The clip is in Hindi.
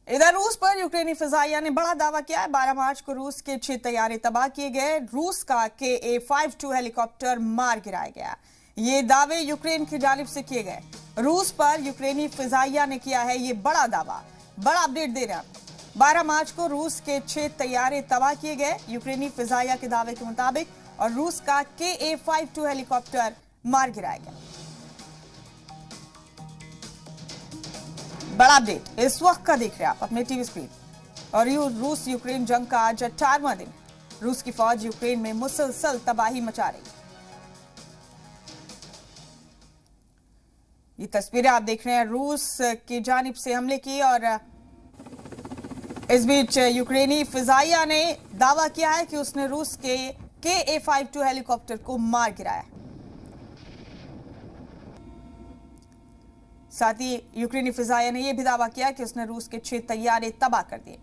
इधर रूस पर यूक्रेनी फिजाइया ने बड़ा दावा किया है। 12 मार्च को रूस के 6 तैयारे तबाह किए गए। रूस का KA-52 हेलीकॉप्टर मार गिराया गया। ये दावे यूक्रेन की जानिब से किए गए। रूस पर यूक्रेनी फिजाइया ने किया है ये बड़ा दावा। बड़ा अपडेट दे रहे हैं आपको। 12 मार्च को रूस के 6 तैयारे तबाह किए गए यूक्रेनी फिजाइया के दावे के मुताबिक, और रूस का KA-52 हेलीकॉप्टर मार गिराया गया। बड़ा अपडेट इस वक्त का देख रहे हैं आप अपने टीवी स्क्रीन। और रूस यूक्रेन जंग का आज 18वां दिन। रूस की फौज यूक्रेन में मुसलसल तबाही मचा रही। ये तस्वीरें आप देख रहे हैं रूस की जानिब से हमले की, और इस बीच यूक्रेनी फिजाइया ने दावा किया है कि उसने रूस के KA-52 हेलीकॉप्टर को मार गिराया। साथ ही यूक्रेनी फिजाइया ने यह भी दावा किया कि उसने रूस के 6 तैयारे तबाह कर दिए।